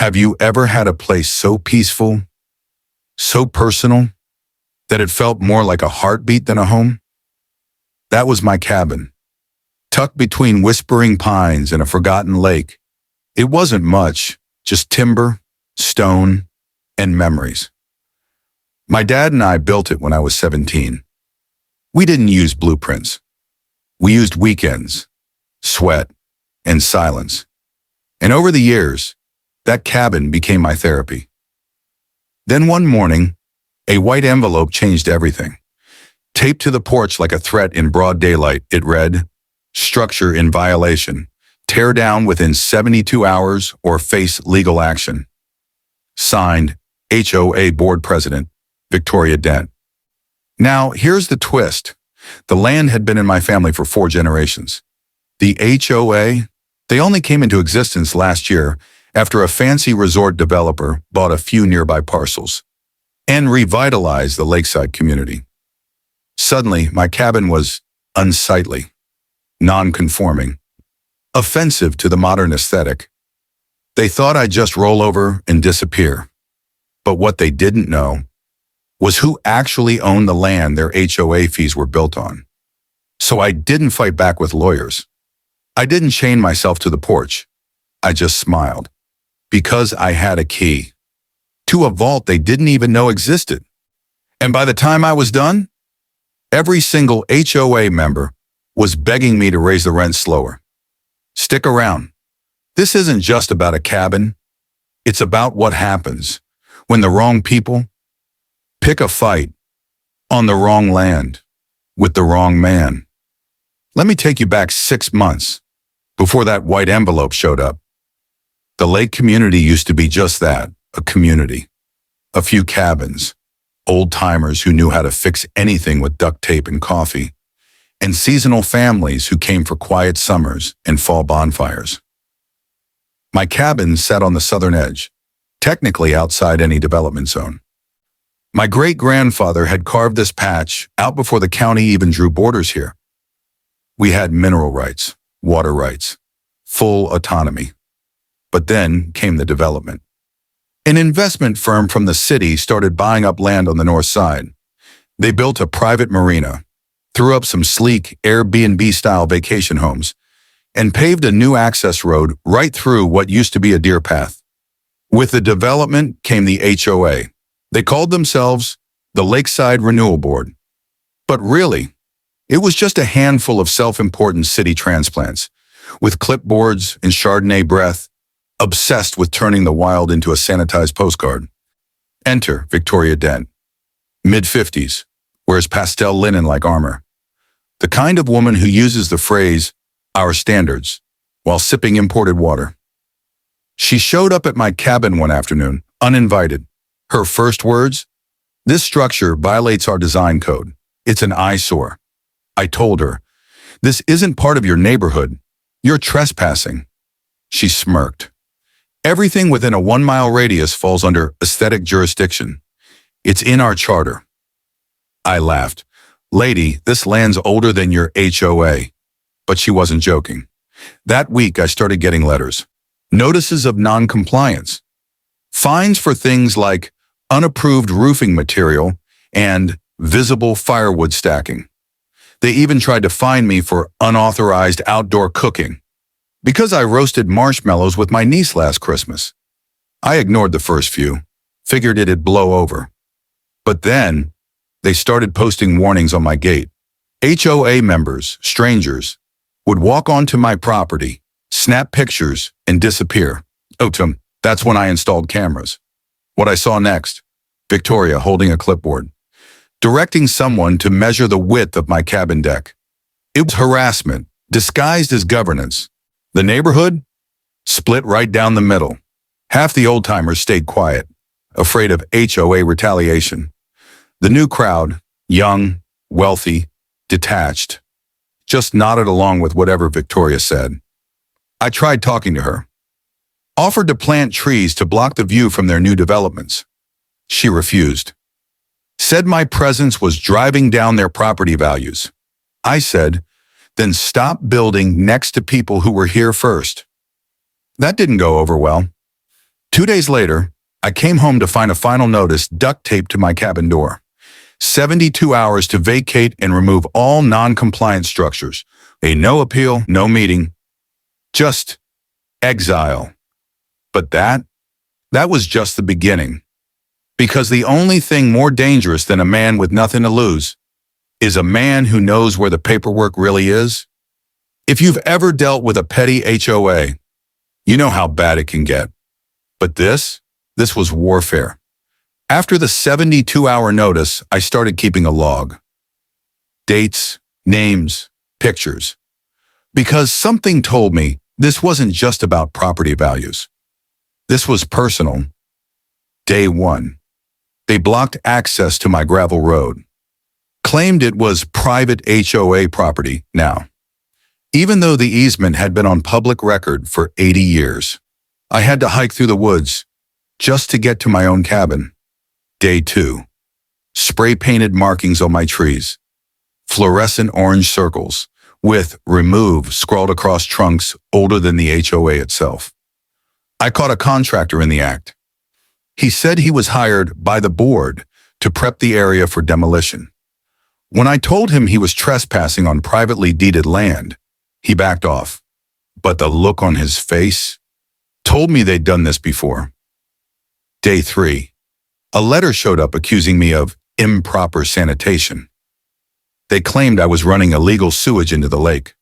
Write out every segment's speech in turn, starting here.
Have you ever had a place so peaceful, so personal, that it felt more like a heartbeat than a home? That was my cabin, tucked between whispering pines and a forgotten lake. It wasn't much, just timber, stone, and memories. My dad and I built it when I was 17. We didn't use blueprints. We used weekends, sweat, and silence. And over the years, that cabin became my therapy. Then one morning, a white envelope changed everything. Taped to the porch like a threat in broad daylight, it read, "Structure in violation. Tear down within 72 hours or face legal action." Signed, HOA Board President, Victoria Dent. Now, here's the twist. The land had been in my family for 4 generations. The HOA, they only came into existence last year after a fancy resort developer bought a few nearby parcels and revitalized the lakeside community. Suddenly, my cabin was unsightly, non-conforming, offensive to the modern aesthetic. They thought I'd just roll over and disappear. But what they didn't know was who actually owned the land their HOA fees were built on. So I didn't fight back with lawyers. I didn't chain myself to the porch. I just smiled. Because I had a key to a vault they didn't even know existed. And by the time I was done, every single HOA member was begging me to raise the rent slower. Stick around. This isn't just about a cabin. It's about what happens when the wrong people pick a fight on the wrong land with the wrong man. Let me take you back 6 months before that white envelope showed up. The lake community used to be just that, a community. A few cabins, old-timers who knew how to fix anything with duct tape and coffee, and seasonal families who came for quiet summers and fall bonfires. My cabin sat on the southern edge, technically outside any development zone. My great-grandfather had carved this patch out before the county even drew borders here. We had mineral rights, water rights, full autonomy. But then came the development. An investment firm from the city started buying up land on the north side. They built a private marina, threw up some sleek Airbnb-style vacation homes, and paved a new access road right through what used to be a deer path. With the development came the HOA. They called themselves the Lakeside Renewal Board. But really, it was just a handful of self-important city transplants, with clipboards and Chardonnay breath, obsessed with turning the wild into a sanitized postcard. Enter Victoria Dent, mid-50s, wears pastel linen like armor. The kind of woman who uses the phrase, "our standards," while sipping imported water. She showed up at my cabin one afternoon, uninvited. Her first words, "This structure violates our design code. It's an eyesore." I told her, "This isn't part of your neighborhood. You're trespassing." She smirked. "Everything within a 1-mile radius falls under aesthetic jurisdiction. It's in our charter." I laughed. "Lady, this land's older than your HOA." But she wasn't joking. That week, I started getting letters. Notices of non-compliance. Fines for things like unapproved roofing material and visible firewood stacking. They even tried to fine me for unauthorized outdoor cooking, because I roasted marshmallows with my niece last Christmas. I ignored the first few, figured it'd blow over. But then, they started posting warnings on my gate. HOA members, strangers, would walk onto my property, snap pictures, and disappear. That's when I installed cameras. What I saw next, Victoria holding a clipboard, directing someone to measure the width of my cabin deck. It was harassment, disguised as governance. The neighborhood? Split right down the middle. Half the old-timers stayed quiet, afraid of HOA retaliation. The new crowd, young, wealthy, detached, just nodded along with whatever Victoria said. I tried talking to her. Offered to plant trees to block the view from their new developments. She refused. Said my presence was driving down their property values. I said, "Then stop building next to people who were here first." That didn't go over well. 2 days later, I came home to find a final notice duct taped to my cabin door. 72 hours to vacate and remove all non-compliant structures. A no appeal, no meeting, just exile. But that was just the beginning. Because the only thing more dangerous than a man with nothing to lose is a man who knows where the paperwork really is. If you've ever dealt with a petty HOA, you know how bad it can get. But this was warfare. After the 72-hour notice, I started keeping a log. Dates, names, pictures. Because something told me this wasn't just about property values. This was personal. Day 1. They blocked access to my gravel road. Claimed it was private HOA property now. Even though the easement had been on public record for 80 years. I had to hike through the woods just to get to my own cabin. Day 2. Spray-painted markings on my trees. Fluorescent orange circles with "Remove" scrawled across trunks older than the HOA itself. I caught a contractor in the act. He said he was hired by the board to prep the area for demolition. When I told him he was trespassing on privately deeded land, he backed off. But the look on his face told me they'd done this before. Day 3. A letter showed up accusing me of improper sanitation. They claimed I was running illegal sewage into the lake,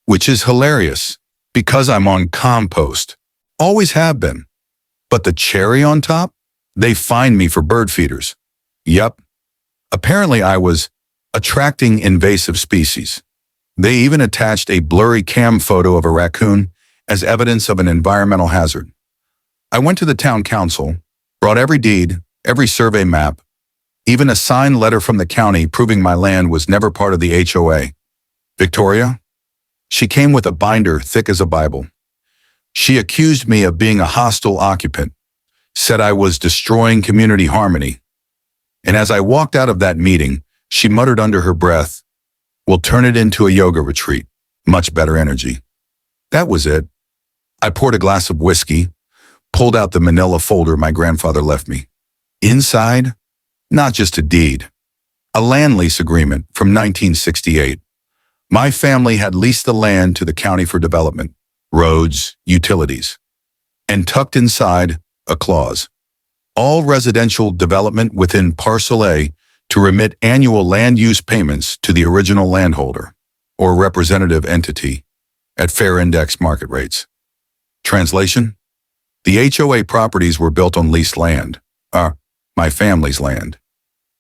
which is hilarious because I'm on compost. Always have been. But the cherry on top? They fined me for bird feeders. Yup. Apparently I was attracting invasive species. They even attached a blurry cam photo of a raccoon as evidence of an environmental hazard. I went to the town council, brought every deed, every survey map, even a signed letter from the county proving my land was never part of the HOA. Victoria? She came with a binder thick as a Bible. She accused me of being a hostile occupant, said I was destroying community harmony. And as I walked out of that meeting, she muttered under her breath, "We'll turn it into a yoga retreat. Much better energy." That was it. I poured a glass of whiskey, pulled out the manila folder my grandfather left me. Inside, not just a deed, a land lease agreement from 1968. My family had leased the land to the county for development, roads, utilities, and tucked inside a clause. All residential development within Parcel A to remit annual land use payments to the original landholder or representative entity at fair index market rates. Translation? The HOA properties were built on leased land, my family's land,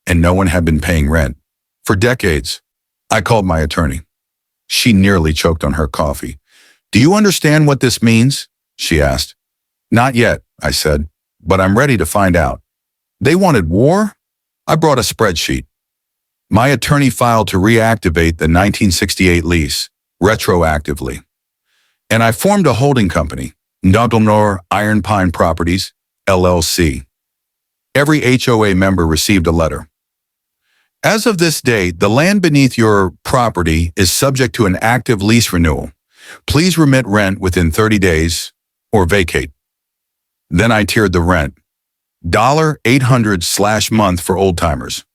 and no one had been paying rent. For decades, I called my attorney. She nearly choked on her coffee. "Do you understand what this means?" she asked. "Not yet," I said, "but I'm ready to find out." They wanted war? I brought a spreadsheet. My attorney filed to reactivate the 1968 lease, retroactively. And I formed a holding company, Nodalnor Iron Pine Properties, LLC. Every HOA member received a letter. As of this date, the land beneath your property is subject to an active lease renewal. Please remit rent within 30 days or vacate. Then I tiered the rent. $800/month for old-timers.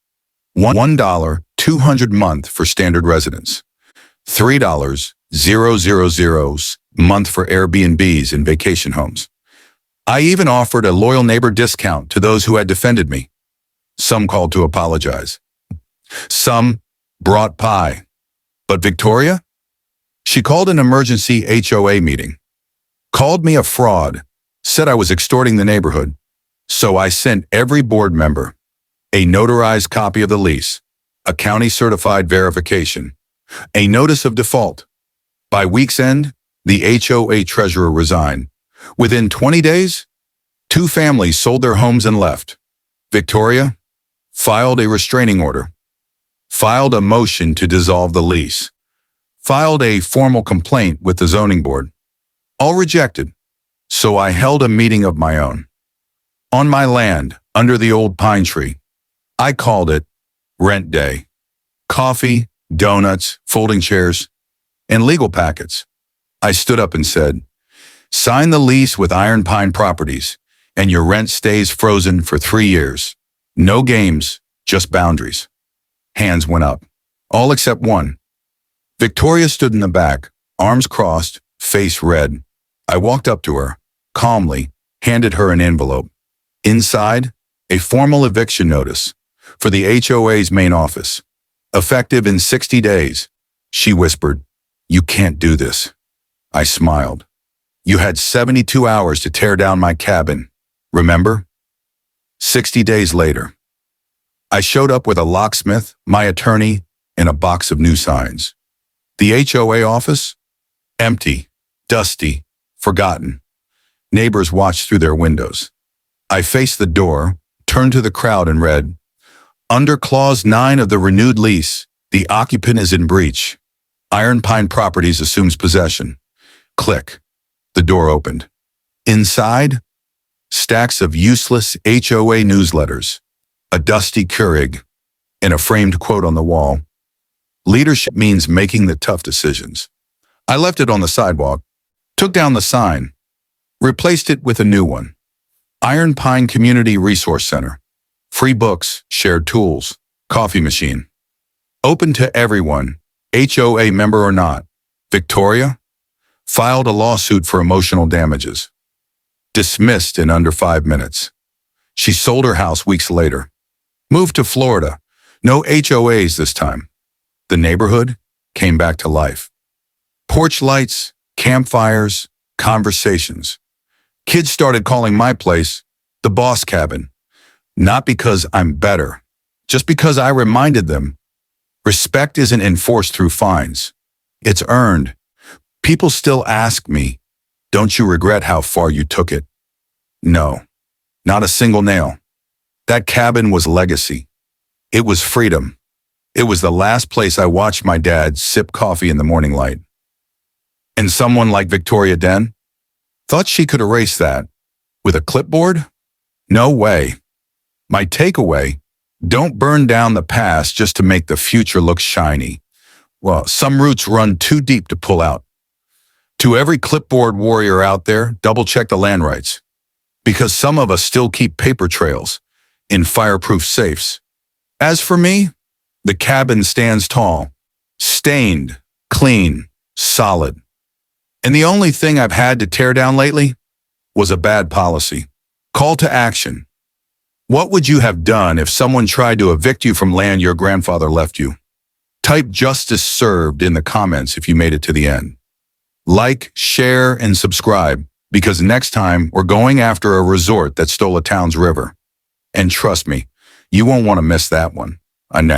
$1 month for standard residents. $3 month for Airbnbs and vacation homes. I even offered a loyal neighbor discount to those who had defended me. Some called to apologize. Some brought pie. But Victoria? She called an emergency HOA meeting. Called me a fraud. Said I was extorting the neighborhood. So I sent every board member a notarized copy of the lease, a county-certified verification, a notice of default. By week's end, the HOA treasurer resigned. Within 20 days, 2 families sold their homes and left. Victoria filed a restraining order, filed a motion to dissolve the lease, filed a formal complaint with the zoning board. All rejected, so I held a meeting of my own. On my land, under the old pine tree. I called it Rent Day. Coffee, donuts, folding chairs, and legal packets. I stood up and said, "Sign the lease with Iron Pine Properties. and your rent stays frozen for 3 years. No games, just boundaries. Hands went up. All except one. Victoria stood in the back, arms crossed, face red. I walked up to her, calmly, handed her an envelope. Inside, a formal eviction notice for the HOA's main office. Effective in 60 days. She whispered, "You can't do this." I smiled. "You had 72 hours to tear down my cabin. Remember?" 60 days later, I showed up with a locksmith, my attorney, and a box of new signs. The HOA office? Empty, dusty, forgotten. Neighbors watched through their windows. I faced the door, turned to the crowd and read, "Under Clause 9 of the renewed lease, the occupant is in breach. Iron Pine Properties assumes possession." Click. The door opened. Inside, stacks of useless HOA newsletters, a dusty Keurig, and a framed quote on the wall. "Leadership means making the tough decisions." I left it on the sidewalk, took down the sign, replaced it with a new one. Iron Pine Community Resource Center. Free books, shared tools, coffee machine. Open to everyone, HOA member or not. Victoria filed a lawsuit for emotional damages. Dismissed in under 5 minutes. She sold her house weeks later. Moved to Florida. No HOAs this time. The neighborhood came back to life. Porch lights, campfires, conversations. Kids started calling my place the boss cabin. Not because I'm better, just because I reminded them respect isn't enforced through fines. It's earned. People still ask me, "Don't you regret how far you took it?" No, not a single nail. That cabin was legacy. It was freedom. It was the last place I watched my dad sip coffee in the morning light. And someone like Victoria Den thought she could erase that with a clipboard? No way. My takeaway, don't burn down the past just to make the future look shiny. Well, some roots run too deep to pull out. To every clipboard warrior out there, double check the land rights. Because some of us still keep paper trails in fireproof safes. As for me, the cabin stands tall, stained, clean, solid. And the only thing I've had to tear down lately was a bad policy. Call to action. What would you have done if someone tried to evict you from land your grandfather left you? Type "justice served" in the comments if you made it to the end. Like, share, and subscribe, because next time we're going after a resort that stole a town's river. And trust me, you won't want to miss that one. And